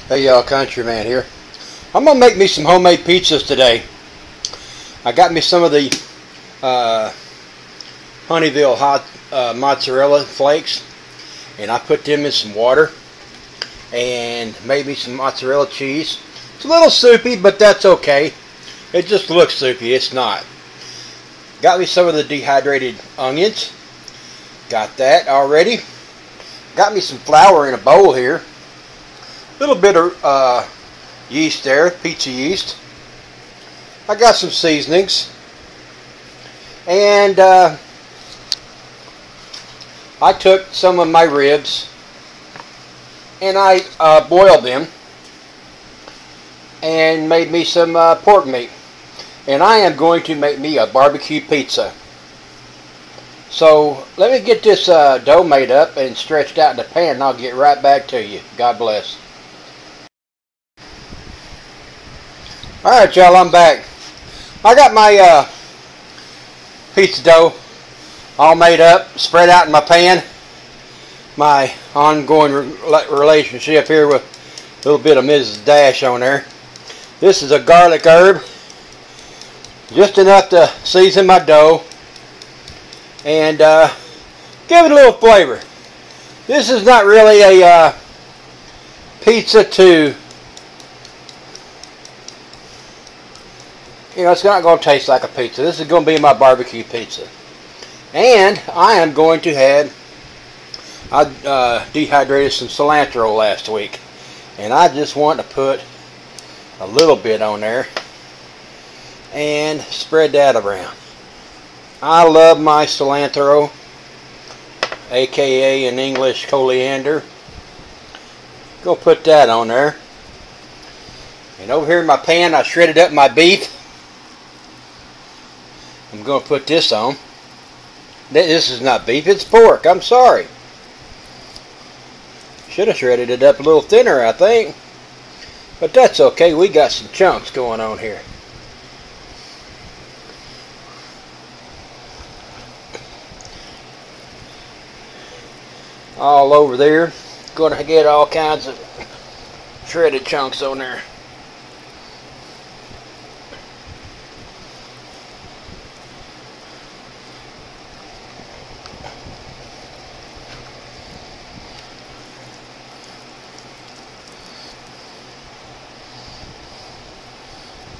Hey y'all, Countryman here. I'm gonna make me some homemade pizzas today. I got me some of the Honeyville hot mozzarella flakes, and I put them in some water and made me some mozzarella cheese. It's a little soupy, but that's okay. It just looks soupy, it's not. Got me some of the dehydrated onions. Got that already. Got me some flour in a bowl here. A little bit of yeast there, pizza yeast. I got some seasonings. And I took some of my ribs and I boiled them and made me some pork meat. And I am going to make me a barbecue pizza. So let me get this dough made up and stretched out in the pan, and I'll get right back to you. God bless. Alright y'all, I'm back. I got my pizza dough all made up, spread out in my pan. My ongoing relationship here with a little bit of Mrs. Dash on there. This is a garlic herb. Just enough to season my dough and give it a little flavor. This is not really a pizza to... it's not going to taste like a pizza. This is going to be my barbecue pizza. And I am going to add, I dehydrated some cilantro last week. And I just want to put a little bit on there and spread that around. I love my cilantro, aka in English coriander. Go put that on there. And over here in my pan I shredded up my beef. I'm going to put this on. This is not beef, it's pork. I'm sorry. Should have shredded it up a little thinner, I think. But that's okay. We got some chunks going on here. All over there. Going to get all kinds of shredded chunks on there.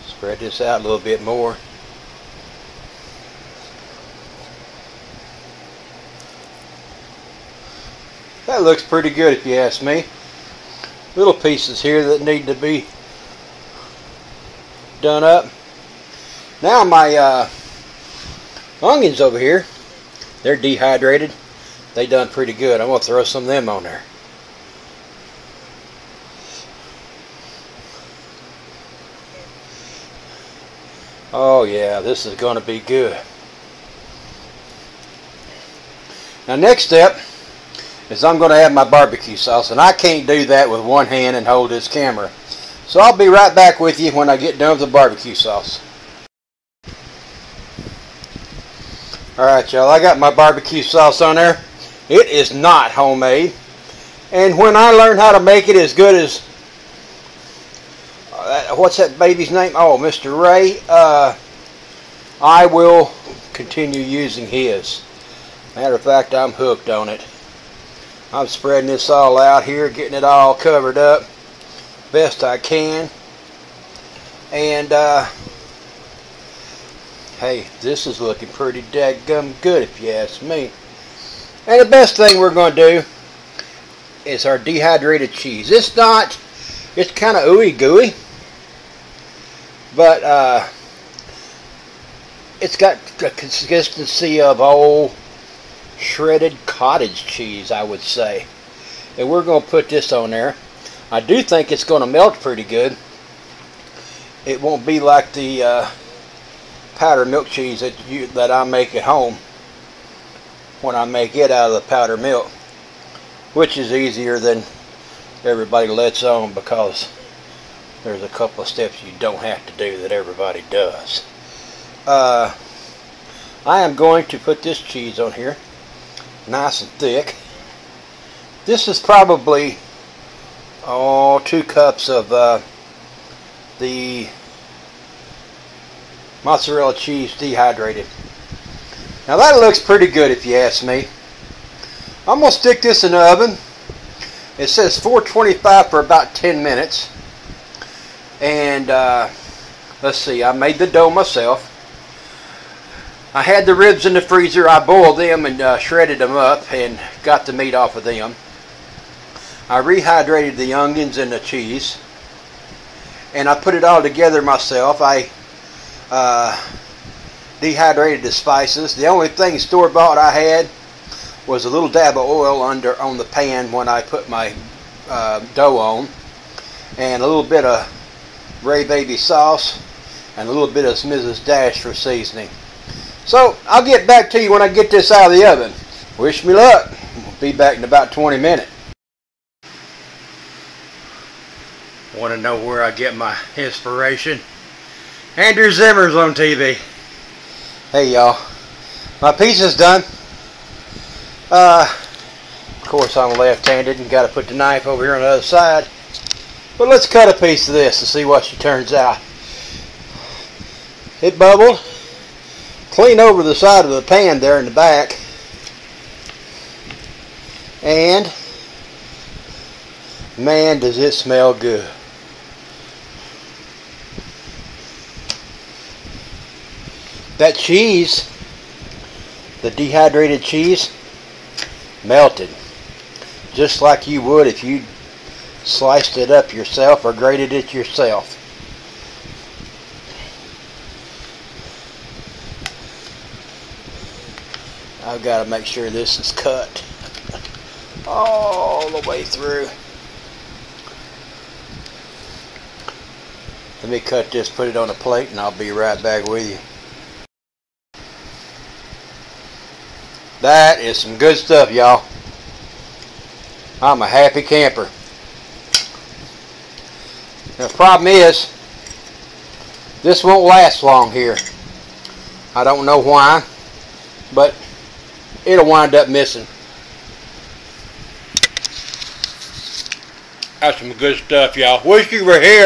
Spread this out a little bit more. That looks pretty good if you ask me. Little pieces here that need to be done up. Now my onions over here, they're dehydrated. They done pretty good. I'm going to throw some of them on there. Oh yeah, this is going to be good. Now next step is I'm going to add my barbecue sauce, and I can't do that with one hand and hold this camera. So I'll be right back with you when I get done with the barbecue sauce. Alright y'all, I got my barbecue sauce on there. It is not homemade. And when I learned how to make it as good as what's that baby's name? Oh, Mr. Ray. I will continue using his. Matter of fact, I'm hooked on it. I'm spreading this all out here, getting it all covered up best I can. And hey, this is looking pretty dadgum good if you ask me. And the best thing we're going to do is our dehydrated cheese. It's kind of ooey gooey. But it's got the consistency of old shredded cottage cheese, I would say. And we're going to put this on there. I do think it's going to melt pretty good. It won't be like the powdered milk cheese that I make at home when I make it out of the powdered milk, which is easier than everybody lets on, because there's a couple of steps you don't have to do that everybody does. I am going to put this cheese on here, nice and thick. This is probably oh, 2 cups of the mozzarella cheese dehydrated. Now that looks pretty good if you ask me. I'm going to stick this in the oven. It says 425 for about 10 minutes. And let's see, I made the dough myself. I had the ribs in the freezer. I boiled them and shredded them up and got the meat off of them. I rehydrated the onions and the cheese. And I put it all together myself. I dehydrated the spices. The only thing store-bought I had was a little dab of oil on the pan when I put my dough on, and a little bit of Ray Baby sauce and a little bit of Mrs. Dash for seasoning. So I'll get back to you when I get this out of the oven. Wish me luck. We'll be back in about 20 minutes. Want to know where I get my inspiration? Andrew Zimmer's on TV. Hey y'all, my pizza's done. Of course I'm left-handed and got to put the knife over here on the other side. But let's cut a piece of this and see what she turns out. It bubbled clean over the side of the pan there in the back. And man, does it smell good. That cheese, the dehydrated cheese, melted just like you would if you sliced it up yourself or grated it yourself. I've got to make sure this is cut all the way through. Let me cut this, put it on a plate, and I'll be right back with you. That is some good stuff, y'all. I'm a happy camper. Now, the problem is, this won't last long here. I don't know why, but it'll wind up missing. That's some good stuff, y'all. Wish you were here.